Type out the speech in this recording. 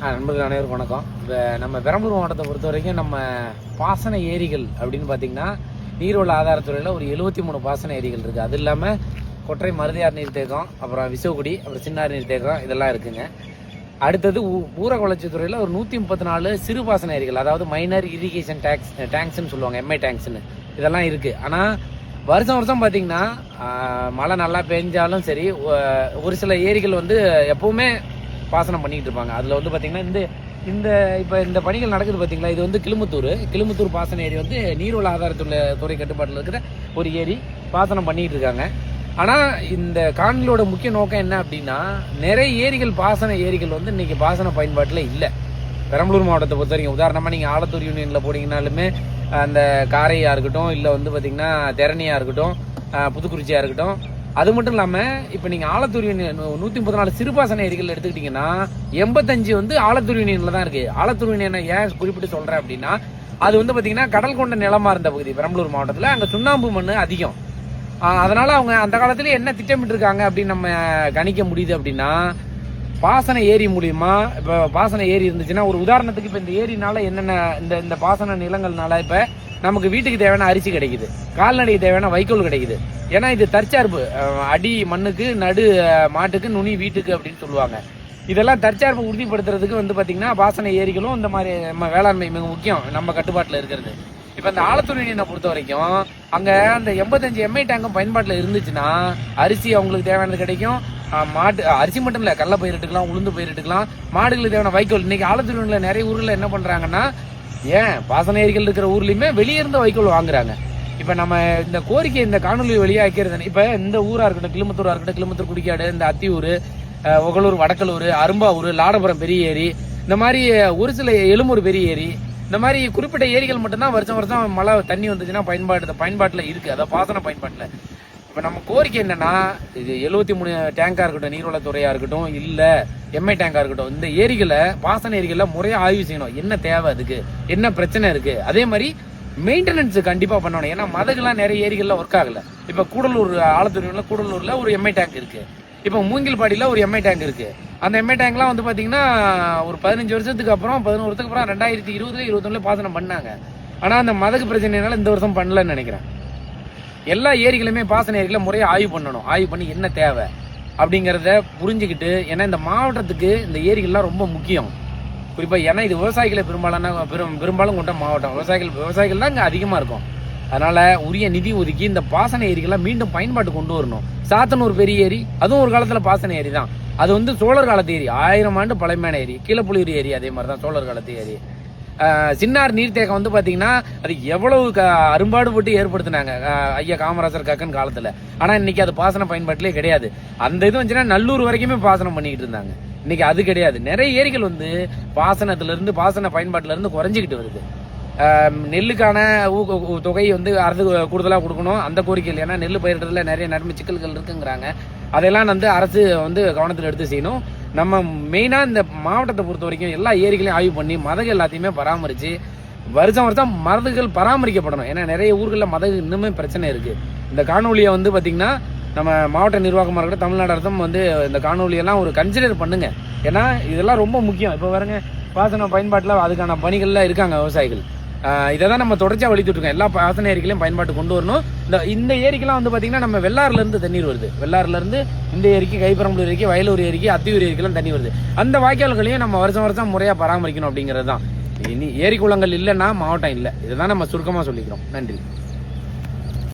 நண்பர்கள் அனைவருக்கும் வணக்கம். இப்போ நம்ம பெரம்பலூர் மாவட்டத்தை பொறுத்த வரைக்கும் நம்ம பாசன ஏரிகள் அப்படின்னு பார்த்தீங்கன்னா நீர்வள ஆதாரத்துறையில் ஒரு 73 பாசன ஏரிகள் இருக்குது. அது இல்லாமல் கொற்றை மருதையார் நீர்த்தேக்கம், அப்புறம் விசவகுடி, அப்புறம் சின்னார் நீர்த்தேக்கம் இதெல்லாம் இருக்குங்க. அடுத்தது ஊரக வளர்ச்சித்துறையில் ஒரு 134 சிறு பாசன ஏரிகள், அதாவது மைனர் இரிகேஷன் டேங்க்ஸ்ன்னு சொல்லுவாங்க, எம்ஐ டேங்க்ஸ்ன்னு இதெல்லாம் இருக்குது. ஆனால் வருஷம் வருஷம் பார்த்தீங்கன்னா மழை நல்லா பெஞ்சாலும் சரி, ஒரு சில ஏரிகள் வந்து எப்பவுமே பாசனம் பண்ணிக்கிட்டு இருப்பாங்க. அதில் வந்து பார்த்தீங்கன்னா இப்போ இந்த பணிகள் நடக்குது பார்த்தீங்களா, இது வந்து கிளிமுத்தூர் பாசன ஏரி வந்து நீர்வள ஆதாரத்துறை கட்டுப்பாட்டில் இருக்கிற ஒரு ஏரி பாசனம் பண்ணிக்கிட்டு இருக்காங்க. ஆனால் இந்த காணொலியோட முக்கிய நோக்கம் என்ன அப்படின்னா, நிறைய பாசன ஏரிகள் வந்து இன்னைக்கு பாசன பயன்பாட்டில் இல்லை. பெரம்பலூர் மாவட்டத்தை பொறுத்த வரைக்கும் உதாரணமாக நீங்கள் ஆலத்தூர் யூனியனில் போனீங்கன்னாலுமே அந்த காரையாக இருக்கட்டும், இல்லை வந்து பார்த்தீங்கன்னா தெரணியாக இருக்கட்டும், புதுக்குறிச்சியாக இருக்கட்டும், அது மட்டும் இல்லாமல் இப்போ நீங்கள் ஆலத்தூர் யூனியன் 134 சிறுபாசன ஏரிகள் எடுத்துக்கிட்டிங்கன்னா 85 வந்து ஆலத்தூர் யூனியனில் தான் இருக்குது. ஆலத்தூர் யூனியனை ஏன் குறிப்பிட்டு சொல்கிறேன் அப்படின்னா, அது வந்து பார்த்தீங்கன்னா கடல் கொண்ட நிலமாக இருந்த பகுதி பெரம்பலூர் மாவட்டத்தில். அங்கே சுண்ணாம்பு மண் அதிகம். அதனால் அவங்க அந்த காலத்தில் என்ன திட்டமிட்டு இருக்காங்க அப்படின்னு நம்ம கணிக்க முடியுது அப்படின்னா, பாசன ஏரி மூலியமா, இப்போ பாசன ஏரி இருந்துச்சுன்னா, ஒரு உதாரணத்துக்கு இப்போ இந்த ஏரினால என்னென்ன இந்த பாசன நிலங்கள்னால இப்போ நமக்கு வீட்டுக்கு தேவையான அரிசி கிடைக்குது, கால்நடைக்கு தேவையான வைக்கோல் கிடைக்குது. ஏன்னா இது தற்சார்பு, அடி மண்ணுக்கு, நடு மாட்டுக்கு, நுனி வீட்டுக்கு அப்படின்னு சொல்லுவாங்க. இதெல்லாம் தற்சார்பு உறுதிப்படுத்துறதுக்கு வந்து பார்த்தீங்கன்னா பாசன ஏரிகளும் இந்த மாதிரி நம்ம வேளாண்மை மிக முக்கியம் நம்ம கட்டுப்பாட்டில் இருக்கிறது. இப்போ இந்த ஆலத்தூர் யூனியனை பொறுத்த வரைக்கும் அங்கே அந்த 85 எம்ஐ டேங்கும் பயன்பாட்டில் இருந்துச்சுன்னா அரிசி அவங்களுக்கு தேவையானது கிடைக்கும். அரிசி மட்டும் இல்லை, கடலை பயிரிட்டுக்கலாம், உளுந்து பயிரிட்டுக்கலாம், மாடுகளுக்கு தேவையான வைக்கோல். இன்னைக்கு ஆலத்தூர் யூனியனில் நிறைய ஊரில் என்ன பண்ணுறாங்கன்னா, ஏன் பாசன ஏரிகள் இருக்கிற ஊர்லேயுமே வெளியே இருந்த வைக்கோல் வாங்குறாங்க. இப்போ நம்ம இந்த கோரிக்கை இந்த காணொலி வழியாக வைக்கிறது, இப்போ இந்த ஊராக இருக்கட்டும், கிளிமுத்தூராக இருக்கட்டும், கிளிமுத்தூர் குடிக்காடு, இந்த அத்தியூர், ஒகலூர், வடக்கலூர், அரும்பாவூர், லாடபுரம் பெரிய ஏரி, இந்த மாதிரி ஒரு சில எழுமூர் பெரிய ஏரி, இந்த மாதிரி குறிப்பிட்ட ஏரிகள் மட்டும்தான் வருஷம் வருஷம் மழை தண்ணி வந்துச்சுன்னா பயன்பாட்டில் இருக்குது, அதாவது பாசன பயன்பாட்டில். இப்போ நம்ம கோரிக்கை என்னன்னா, இது 73 டேங்காக இருக்கட்டும், நீர்வளத்துறையாக இருக்கட்டும், இல்லை எம்ஐ டேங்காக இருக்கட்டும், இந்த ஏரிகளை பாசன ஏரிகளில் முறையாக ஆய்வு செய்யணும். என்ன தேவை, அதுக்கு என்ன பிரச்சனை இருக்குது, அதே மாதிரி மெயின்டெனன்ஸ் கண்டிப்பாக பண்ணணும். ஏன்னா மதகுலாம் நிறைய ஏரிகளில் ஒர்க் ஆகலை. இப்போ கூடலூரில் ஒரு எம்ஐ டேங்க் இருக்குது. இப்போ மூங்கில்பாடியில் ஒரு எம்ஐ டேங்க் இருக்குது. அந்த எம்ஐ டேங்க்லாம் வந்து பார்த்தீங்கன்னா ஒரு 15 வருஷத்துக்கு அப்புறம், 11 வருஷத்துக்கு அப்புறம் 2020, 2021 பாசனம் பண்ணாங்க. ஆனால் அந்த மதகு பிரச்சனைனால இந்த வருஷம் பண்ணலன்னு நினைக்கிறேன். எல்லா ஏரிகளுமே பாசன ஏரிகளை முறையாக ஆய்வு பண்ணணும். ஆய்வு பண்ணி என்ன தேவை அப்படிங்கிறத புரிஞ்சுக்கிட்டு, ஏன்னா இந்த மாவட்டத்துக்கு இந்த ஏரிகள்லாம் ரொம்ப முக்கியம். குறிப்பாக ஏன்னா இது விவசாயிகளை பெரும்பாலும் கொண்ட மாவட்டம். விவசாயிகள் தான் இங்கே அதிகமாக இருக்கும். அதனால உரிய நிதி ஒதுக்கி இந்த பாசன ஏரிகள்லாம் மீண்டும் பயன்பாட்டு கொண்டு வரணும். சாத்தனூர் பெரிய ஏரி, அதுவும் ஒரு காலத்தில் பாசன ஏரி தான். அது வந்து சோழர் காலத்து ஏரி, 1000 ஆண்டு பழமையான ஏரி. கீழப்புலியூர் ஏரி அதே மாதிரி தான் சோழர் காலத்து ஏரி. சின்னார் நீர்த்தேக்கம் வந்து பார்த்தீங்கன்னா அது எவ்வளவு அரும்பாடுபட்டு ஏற்படுத்தினாங்க ஐயா காமராஜர் கக்கன் காலத்தில். ஆனால் இன்னைக்கு அது பாசன பயன்பாட்டிலே கிடையாது. அந்த இது வந்துச்சுன்னா நல்லூர் வரைக்குமே பாசனம் பண்ணிக்கிட்டு இருந்தாங்க. இன்னைக்கு அது கிடையாது. நிறைய ஏரிகள் வந்து பாசனத்திலிருந்து, பாசன பயன்பாட்டிலிருந்து குறைஞ்சிக்கிட்டு வருது. நெல்லுக்கான தொகை வந்து அரசு கூடுதலாக கொடுக்கணும், அந்த கோரிக்கை. ஏன்னா நெல் பயிரிடுறதுல நிறைய நன்மை சிக்கல்கள் இருக்குங்கிறாங்க. அதெல்லாம் வந்து அரசு வந்து கவனத்தில் எடுத்து செய்யணும். நம்ம மெயினாக இந்த மாவட்டத்தை பொறுத்த வரைக்கும் எல்லா ஏரிகளையும் ஆய்வு பண்ணி மதகு எல்லாத்தையுமே பராமரித்து வருஷம் மதகுகள் பராமரிக்கப்படணும். ஏன்னா நிறைய ஊர்களில் மதகு இன்னுமே பிரச்சனை இருக்குது. இந்த காணொலியை வந்து பார்த்திங்கன்னா நம்ம மாவட்ட நிர்வாகமாக இருக்கட்டும், தமிழ்நாடு அரசும் வந்து இந்த காணொலியெல்லாம் ஒரு கன்சிடர் பண்ணுங்க. ஏன்னா இதெல்லாம் ரொம்ப முக்கியம். இப்போ பாருங்க, பாசன பயன்பாட்டில் அதுக்கான பணிகள்லாம் இருக்காங்க விவசாயிகள். இதை தான் நம்ம தொடர்ச்சியாக வலித்துட்ருக்கோம். எல்லா பாசன ஏரிகளையும் பயன்பாட்டு கொண்டு வரணும். இந்த ஏரிக்கெல்லாம் வந்து பார்த்தீங்கன்னா நம்ம வெள்ளாறுலேருந்து தண்ணீர் வருது. வெள்ளாறுலேருந்து இந்த ஏரிக்கு, கைப்பரம்பலூர் ஏரிக்கு, வயலூர் ஏரிக்கு, அத்தியூர் ஏரிக்கெல்லாம் தண்ணி வருது. அந்த வாய்க்கால்களையும் நம்ம வருஷம் முறையாக பராமரிக்கணும் அப்படிங்கிறது தான். இனி ஏரி குளங்கள் இல்லைன்னா மாவட்டம் இல்லை. இதை தான் நம்ம சுருக்கமாக சொல்லிக்கிறோம். நன்றி.